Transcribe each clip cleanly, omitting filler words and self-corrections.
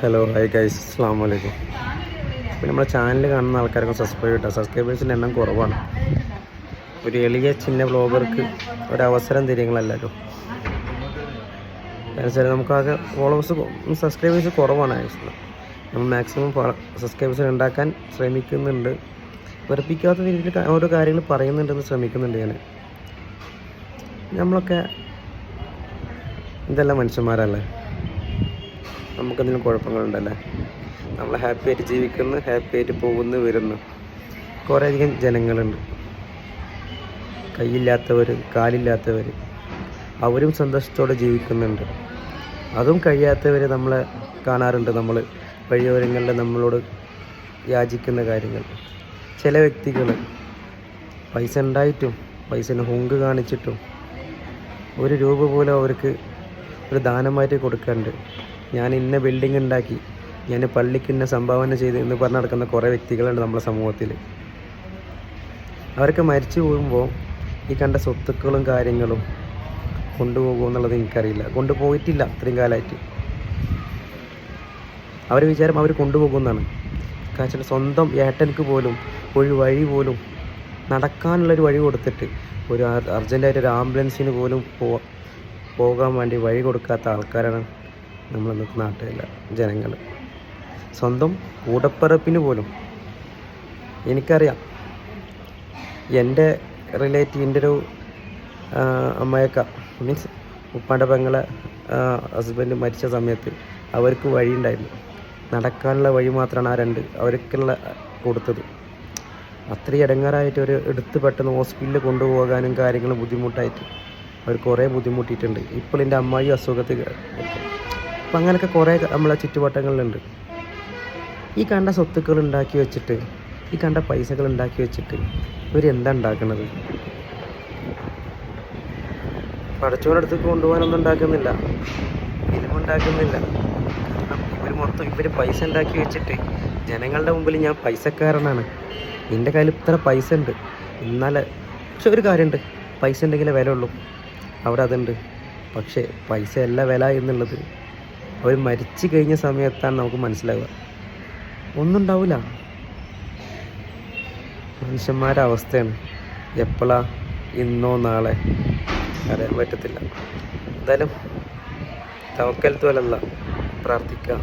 Hello hi guys, അസ്സാം വലൈക്കും. പിന്നെ നമ്മുടെ ചാനൽ കാണുന്ന ആൾക്കാരൊക്കെ സബ്സ്ക്രൈബ് ചെയ്യട്ടെ. സബ്സ്ക്രൈബേഴ്സിൻ്റെ എണ്ണം കുറവാണ്. ഒരു എളിയ ചിന്ന ബ്ലോഗർക്ക് ഒരവസരം തരികളെല്ലാവരും. എന്നുവെച്ചാൽ നമുക്കാകെ സബ്സ്ക്രൈബേഴ്സ് കുറവാണ്. നമ്മൾ മാക്സിമം സബ്സ്ക്രൈബേഴ്സ് ഉണ്ടാക്കാൻ ശ്രമിക്കുന്നുണ്ട്. വെറുപ്പിക്കാത്ത രീതിയിൽ ഓരോ കാര്യങ്ങൾ പറയുന്നുണ്ടെന്ന് ശ്രമിക്കുന്നുണ്ട് ഞാൻ. നമ്മളൊക്കെ ഇതെല്ലാം മനുഷ്യന്മാരല്ലേ, നമുക്കെന്തെങ്കിലും കുഴപ്പങ്ങളുണ്ടല്ലേ? നമ്മൾ ഹാപ്പി ആയിട്ട് ജീവിക്കുന്നു, ഹാപ്പി ആയിട്ട് പോകുന്നു വരുന്നു. കുറേയധികം ജനങ്ങളുണ്ട്, കൈയില്ലാത്തവർ, കാലില്ലാത്തവർ, അവരും സന്തോഷത്തോടെ ജീവിക്കുന്നുണ്ട്. അതും കഴിയാത്തവർ നമ്മളെ കാണാറുണ്ട്. നമ്മൾ വഴിയോരങ്ങളിൽ നമ്മളോട് യാചിക്കുന്ന കാര്യങ്ങൾ. ചില വ്യക്തികൾ പൈസ ഉണ്ടായിട്ടും പൈസന് ഹുങ്ക് കാണിച്ചിട്ടും ഒരു രൂപ പോലും അവർക്ക് ഒരു ദാനമായിട്ട് കൊടുക്കാറുണ്ട്. ഞാൻ ഇന്ന ബിൽഡിംഗ് ഉണ്ടാക്കി, ഞാൻ പള്ളിക്ക് ഇന്ന സംഭാവന ചെയ്ത് എന്ന് പറഞ്ഞ് നടക്കുന്ന കുറേ വ്യക്തികളുണ്ട് നമ്മുടെ സമൂഹത്തിൽ. അവരൊക്കെ മരിച്ചു പോകുമ്പോൾ ഈ കണ്ട സ്വത്തുക്കളും കാര്യങ്ങളും കൊണ്ടുപോകുമെന്നുള്ളത് എനിക്കറിയില്ല. കൊണ്ടുപോയിട്ടില്ല ഇത്രയും കാലമായിട്ട്. അവർ വിചാരം അവർ കൊണ്ടുപോകുമെന്നാണ്. കാരണം സ്വന്തം ഏട്ടനക്ക് പോലും ഒരു വഴി പോലും നടക്കാനുള്ളൊരു വഴി കൊടുത്തിട്ട്, ഒരു അർജൻറ്റായിട്ട് ഒരു ആംബുലൻസിന് പോലും പോകാൻ വേണ്ടി വഴി കൊടുക്കാത്ത ആൾക്കാരാണ് നമ്മൾ ഇന്നത്തെ നാട്ടിലെ ജനങ്ങൾ. സ്വന്തം കൂടപ്പിറപ്പിന് പോലും. എനിക്കറിയാം, എൻ്റെ എൻ്റെ ഒരു അമ്മയൊക്കെ മീൻസ് ഉപ്പാൻ്റെ പെങ്ങളെ ഹസ്ബൻഡ് മരിച്ച സമയത്ത് അവർക്ക് വഴി ഉണ്ടായിരുന്നു. നടക്കാനുള്ള വഴി മാത്രമാണ് ആ രണ്ട് അവർക്കുള്ള കൊടുത്തത്. അത്രയും ഇടങ്ങാറായിട്ട് ഒരു എടുത്ത് പെട്ടെന്ന് ഹോസ്പിറ്റലിൽ കൊണ്ടുപോകാനും കാര്യങ്ങളും ബുദ്ധിമുട്ടായിട്ട് അവർ കുറേ ബുദ്ധിമുട്ടിയിട്ടുണ്ട്. ഇപ്പോൾ എൻ്റെ അമ്മായി അസുഖത്തിൽ. അപ്പം അങ്ങനെയൊക്കെ കുറേ നമ്മളെ ചുറ്റുവട്ടങ്ങളിലുണ്ട്. ഈ കണ്ട സ്വത്തുക്കൾ ഉണ്ടാക്കി വെച്ചിട്ട്, ഈ കണ്ട പൈസകൾ ഉണ്ടാക്കി വെച്ചിട്ട് ഇവരെന്താ ഉണ്ടാക്കുന്നത്? പടച്ചോനടുത്ത് കൊണ്ടുപോകാനൊന്നും ഉണ്ടാക്കുന്നില്ല, ഫിലിമുണ്ടാക്കുന്നില്ല. കാരണം ഇവർ പൈസ ഉണ്ടാക്കി വെച്ചിട്ട് ജനങ്ങളുടെ മുമ്പിൽ ഞാൻ പൈസക്കാരനാണ്, എൻ്റെ കയ്യിൽ ഇത്ര പൈസ ഉണ്ട്, എന്നാലേ. പക്ഷെ ഒരു കാര്യമുണ്ട്, പൈസ ഉണ്ടെങ്കിലേ വില ഉള്ളൂ. അവിടെ അതുണ്ട്. പക്ഷേ പൈസ അല്ല വില എന്നുള്ളത് അവർ മരിച്ചു കഴിഞ്ഞ സമയത്താണ് നമുക്ക് മനസ്സിലാവുക. ഒന്നും ഉണ്ടാവില്ല. മനുഷ്യന്മാരുടെ അവസ്ഥയാണ്. എപ്പോഴാ, ഇന്നോ നാളെ അറിയാൻ പറ്റത്തില്ല. എന്തായാലും തവക്കൽത്തു അലല്ല, പ്രാർത്ഥിക്കാം,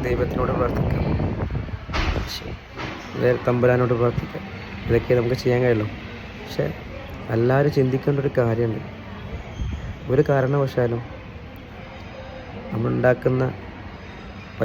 ദൈവത്തിനോട് പ്രാർത്ഥിക്കാം, തമ്പുരാനോട് പ്രാർത്ഥിക്കാം. ഇതൊക്കെ നമുക്ക് ചെയ്യാൻ കഴിയുള്ളൂ. പക്ഷെ എല്ലാവരും ചിന്തിക്കേണ്ട ഒരു കാര്യമുണ്ട്. ഒരു കാരണവശാലും നമ്മളുണ്ടാക്കുന്ന